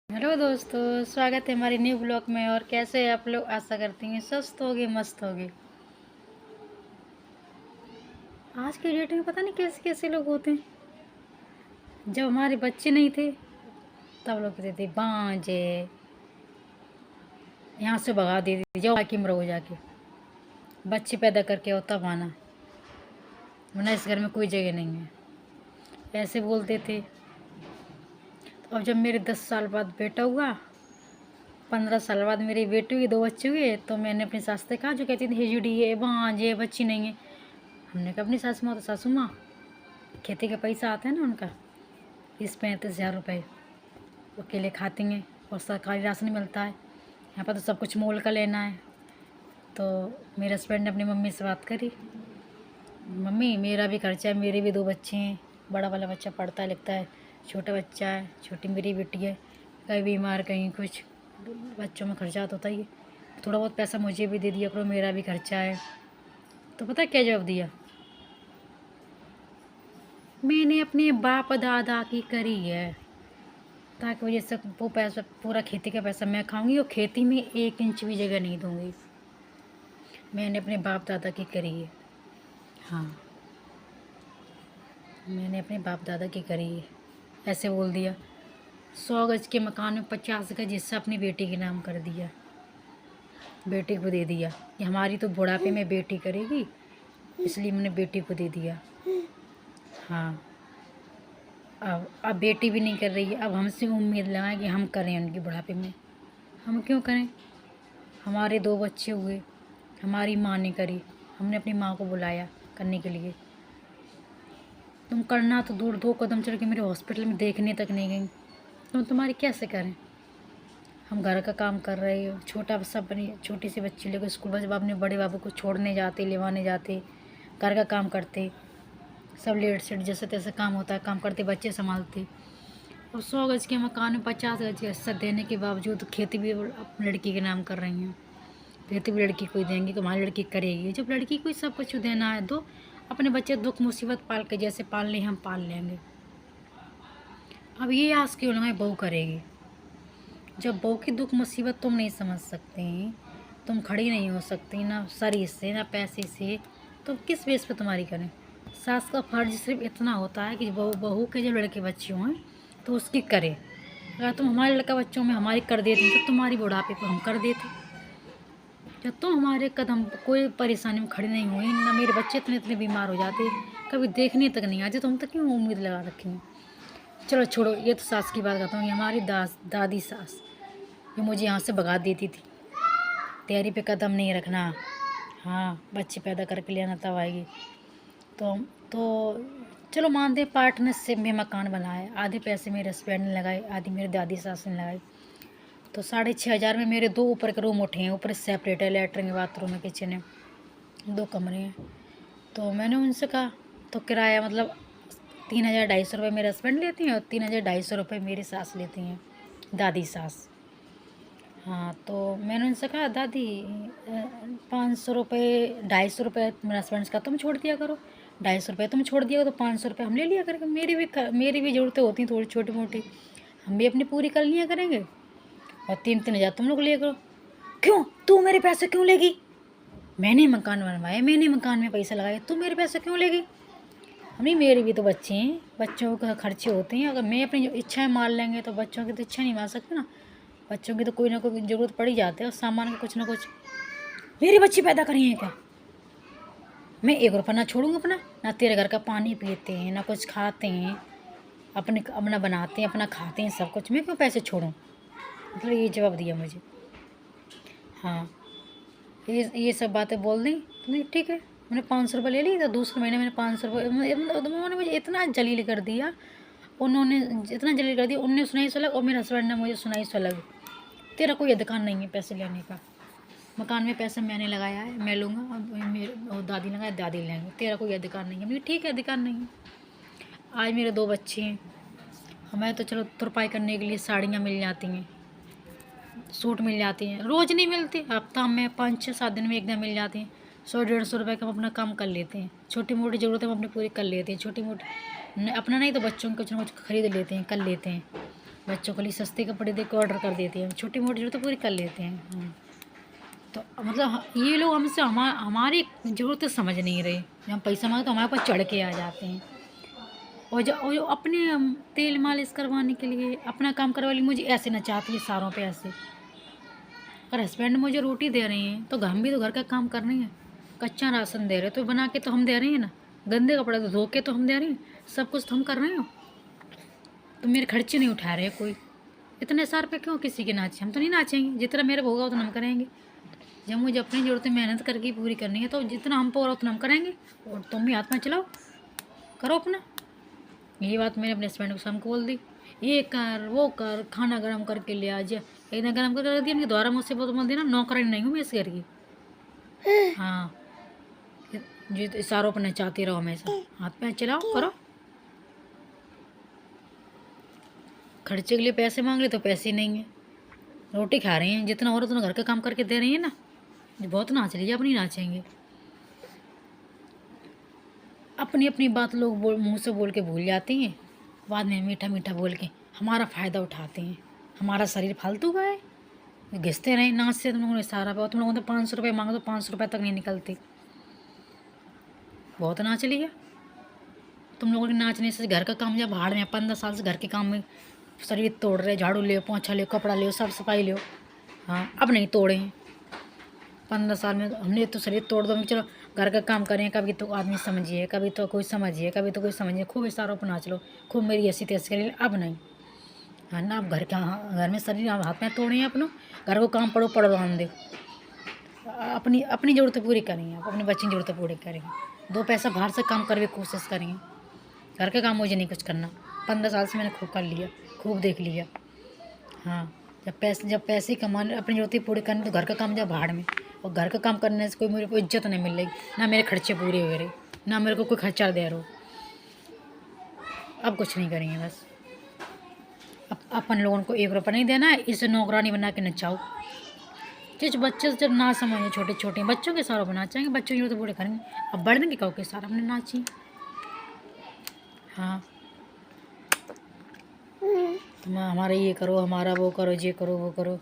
Hello दोस्तों, स्वागत है हमारे न्यू ब्लॉग में। और कैसे हैं आप लोग? आशा करती हैं स्वस्थ होगे, मस्त होगे। आज के डेट में पता नहीं कैसे कैसे लोग होते हैं। जब हमारे बच्चे नहीं थे तब लोग कहते थे बांझे, यहाँ से भगा देती थी, जाओ हाकिम रहो जाके, बच्चे पैदा करके आओ तब आना, वरना इस घर में कोई जगह नहीं है, ऐसे बोलते थे। तो अब जब मेरे 10 साल बाद बेटा हुआ, 15 साल बाद मेरी बेटी हुई, 2 बच्चे हुए, तो मैंने अपनी सास से कहा, जो कहती थी हिजड़ी है, बांझे, बच्ची नहीं है, हमने कहा अपनी सासू माँ, तो सासू माँ खेती का पैसा आता है ना उनका 30-35 हज़ार रुपये, वो अकेले खाती हैं और सरकारी राशन मिलता है। यहाँ पर तो सब कुछ मोल का लेना है। तो मेरे हस्बैंड ने अपनी मम्मी से बात करी, मम्मी मेरा भी खर्चा है, मेरे भी 2 बच्चे हैं, बड़ा वाला बच्चा पढ़ता लिखता है, छोटा बच्चा है, छोटी मेरी बेटी है, कहीं बीमार कहीं कुछ, बच्चों में खर्चा तो होता ही है, थोड़ा बहुत पैसा मुझे भी दे दिया करो, मेरा भी खर्चा है। तो पता है क्या जवाब दिया? मैंने अपने बाप दादा की करी है, ताकि वजह से वो पैसा, पूरा खेती का पैसा मैं खाऊंगी और खेती में 1 इंच भी जगह नहीं दूंगी। मैंने अपने बाप दादा की करी है। हाँ, मैंने अपने बाप दादा की करी है, ऐसे बोल दिया। 100 गज के मकान में 50 गज हिस्सा अपनी बेटी के नाम कर दिया, बेटी को दे दिया कि हमारी तो बुढ़ापे में बेटी करेगी, इसलिए मैंने बेटी को दे दिया। हाँ, अब बेटी भी नहीं कर रही है, अब हमसे उम्मीद लगाएं कि हम करें उनकी बुढ़ापे में। हम क्यों करें? हमारे 2 बच्चे हुए, हमारी माँ ने करी, हमने अपनी माँ को बुलाया करने के लिए। तुम करना तो दूर, 2 कदम चल के मेरे हॉस्पिटल में देखने तक नहीं गई, तुम तुम्हारी कैसे करें? हम घर का काम कर रहे हो, छोटा सा अपनी छोटी सी बच्ची लेकर स्कूल बस अपने बड़े बाबू को छोड़ने जाते, लेवाने जाते, घर का काम करते, सब लेट सेट जैसे तैसे काम होता है, काम करते, बच्चे संभालते। और 100 गज के मकान में 50 गज का हिस्सा देने के बावजूद खेती भी अपनी लड़की के नाम कर रही हैं। खेती भी लड़की को ही देंगी तो हमारी लड़की करेगी। जब लड़की को ही सब कुछ देना है तो अपने बच्चे दुख मुसीबत पाल के जैसे पालने हम पाल लेंगे। अब ये आस क्यों लगाए बहू करेगी? जब बहू की दुख मुसीबत तुम नहीं समझ सकती, तुम खड़ी नहीं हो सकती, ना शरीर से ना पैसे से, तो किस बेस पे तुम्हारी करें? सास का फर्ज सिर्फ इतना होता है कि बहू के जो लड़के बच्चे हों तो उसकी करे। अगर तुम हमारे लड़का बच्चों में हमारी कर देती तो तुम्हारी बुढ़ापे को हम कर देते। जब तुम हमारे कदम कोई परेशानी में खड़ी नहीं हुई, ना मेरे बच्चे इतने इतने बीमार हो जाते, कभी देखने तक नहीं आते, तुम तक क्यों उम्मीद लगा रखी है? चलो छोड़ो, ये तो सास की बात करता हूँ। ये हमारी दादी सास, ये मुझे यहाँ से भगा देती थी, तैयारी पे कदम नहीं रखना, हाँ बच्चे पैदा करके लेना तब आएगी। तो चलो मानते हैं पार्टनरशिप में मकान बनाए, आधे पैसे मेरे हस्बैंड ने लगाए, आधी मेरी दादी सास ने लगाई, तो 6,500 में मेरे 2 ऊपर के रूम उठे हैं। ऊपर सेपरेट है, लेटरिन बाथरूम है, किचन है, 2 कमरे हैं। तो मैंने उनसे कहा, तो किराया मतलब 3,000-2,500 रुपये मेरे हस्बैंड लेते हैं और 3,000-2,500 रुपये मेरी सास लेती हैं, दादी सास। हाँ, तो मैंने उनसे कहा, दादी 500 रुपये 250 रुपये मेरे हस्बैंड का तुम छोड़ दिया करो, 250 रुपये तुम छोड़ दिया करो, तो 500 रुपये हम ले लिया करेंगे। मेरी भी ज़रूरतें होती हैं थोड़ी छोटी मोटी, हम भी अपनी पूरी कर लिया करेंगे, और 3-3 हज़ार तुम लोग लिया करो। क्यों? तू मेरे पैसे क्यों लेगी? मैंने मकान बनवाया, मैंने मकान में पैसा लगाया, तू मेरे पैसे क्यों लेगी? हमें, मेरे भी तो बच्चे हैं, बच्चों के खर्चे होते हैं। अगर मैं अपनी इच्छाएं मान लेंगे तो बच्चों की तो इच्छा नहीं मान सकते ना। बच्चों की तो कोई ना कोई ज़रूरत पड़ ही जाती है, और सामान का कुछ ना कुछ। मेरे बच्चे पैदा करें हैं क्या? मैं 1 रुपया ना छोड़ूंगा अपना, ना तेरे घर का पानी पीते हैं, ना कुछ खाते हैं, अपना बनाते हैं, अपना खाते हैं, सब कुछ, मैं क्यों पैसे छोड़ूं? मतलब ये जवाब दिया मुझे। हाँ, ये सब बातें बोल दी तुमने, ठीक है। मैंने 500 रुपये ले ली, तो दूसरे महीने मैंने 500 रुपये, उन्होंने मुझे इतना जलील कर दिया, उन्होंने सुनाई सौ अलग, और मेरे हस्बैंड ने मुझे सुनाई सौ अलग। तेरा कोई अधिकार नहीं है पैसे लेने का, मकान में पैसा मैंने लगाया है, मैं लूँगा, और दादी लगाया, दादी लेंगे, तेरा कोई अधिकार नहीं है। मुझे ठीक है, अधिकार नहीं है। आज मेरे 2 बच्चे हैं, हमें तो चलो तुरपाई करने के लिए साड़ियाँ मिल जाती हैं, सूट मिल जाती हैं, रोज़ नहीं मिलती, हफ्ता में 5-6-7 दिन में एक दिन मिल जाती हैं। 100-150 रुपये का हम अपना काम कर लेते हैं, छोटी मोटी ज़रूरतें हम अपनी पूरी कर लेते हैं, छोटी मोटी अपना नहीं तो बच्चों को कुछ ना कुछ खरीद लेते हैं, कर लेते हैं। बच्चों के लिए सस्ते कपड़े दे के ऑर्डर कर देते हैं, छोटी मोटी ज़रूरत पूरी कर लेते हैं। तो मतलब ये लोग हमसे हमारी ज़रूरत समझ नहीं रहे। जब हम पैसा मांगे तो हमारे ऊपर चढ़ के आ जाते हैं। और जो अपने तेल मालिश करवाने के लिए, अपना काम करवा लिए, मुझे ऐसे नचाती है सारों पे ऐसे। अगर हस्बैंड मुझे रोटी दे रहे हैं तो हम भी तो घर का काम कर रहे हैं। कच्चा राशन दे रहे तो बना के तो हम दे रहे हैं ना, गंदे कपड़े तो धो के तो हम दे रहे हैं, सब कुछ तो हम कर रहे हो। तो मेरे खर्चे नहीं उठा रहे कोई। इतने सार पे क्यों किसी के नाचे? हम तो नहीं नाचेंगे, जितना मेरे होगा उतना हम करेंगे। जब मुझे अपनी ज़रूरतें मेहनत करके पूरी करनी है तो जितना हम पर उतना हम करेंगे। और तुम भी हाथ में चलाओ, करो अपना। यही बात मैंने अपने हस्बैंड को शाम को बोल दी, ये कर वो कर, खाना गर्म करके ले आ जा। एक दिन गर्म कर दिया, दोबारा मुझसे बोल देना नौकरानी नहीं हूँ मैं इस घर की। हाँ, जो इशारों पर नचाते रहो हमेशा, हाथ पैर चलाओ, करो। खर्चे के लिए पैसे मांग रहे तो पैसे नहीं है, रोटी खा रहे हैं, जितना हो रहा उतना घर का काम करके दे रही है ना। बहुत नाच लीजिए, अपनी नाचेंगे। अपनी अपनी बात लोग मुँह से बोल के भूल जाती हैं, बाद में मीठा मीठा बोल के हमारा फ़ायदा उठाते हैं। हमारा शरीर फालतू का है, घिसते रहे नाच से। तुम लोगों ने सारा तुम लोगों ने 500 रुपये मांगो तो 500 रुपये तक नहीं निकलते। बहुत नाच लिया तुम लोगों के। नाचने से घर का काम जब भाड़ में, 15 साल से घर के काम में शरीर तोड़ रहे, झाड़ू ले, पोंछा ले, कपड़ा ले, साफ सफाई ले। हाँ, अब नहीं तोड़े हैं। 15 साल में हमने तो शरीर तोड़ दो, चलो घर का काम करें, कभी तो आदमी समझिए, कभी तो कोई समझिए, कभी तो कोई समझिए, खूब इशारों पर नाच लो, खूब मेरी ऐसी तैसी करिए। अब नहीं। हाँ ना, अब घर में शरीर हाथ में तोड़े हैं अपनों, घर को काम पड़ो पड़ो आन दे। अपनी अपनी ज़रूरतें पूरी करेंगे, आप अपने बच्चे की ज़रूरतें पूरी करेंगे, 2 पैसा बाहर से काम करने की कोशिश करेंगे। घर का काम मुझे नहीं कुछ करना, 15 साल से मैंने खूब कर लिया, खूब देख लिया। हाँ, जब पैसे कमाने, अपनी ज़रूरतें पूरी करनी, तो घर का काम जब भाड़ में। और घर का काम करने से कोई मेरे को इज्जत नहीं मिल रही, ना मेरे खर्चे पूरे हो रहे, ना मेरे को कोई खर्चा दे रहा हो। अब कुछ नहीं करेंगे, बस अपन लोगों को 1 रुपया नहीं देना है, इसे नौकरानी बना के नचाओ। जिस बच्चे जब ना समझे, छोटे छोटे बच्चों के सारों पर नाचेंगे, बच्चों की जरूरत पूरे करेंगे। अब बढ़ देंगे कहो के सारा हमने नाची। हाँ, तुम हमारा ये करो, हमारा वो करो, ये करो वो करो।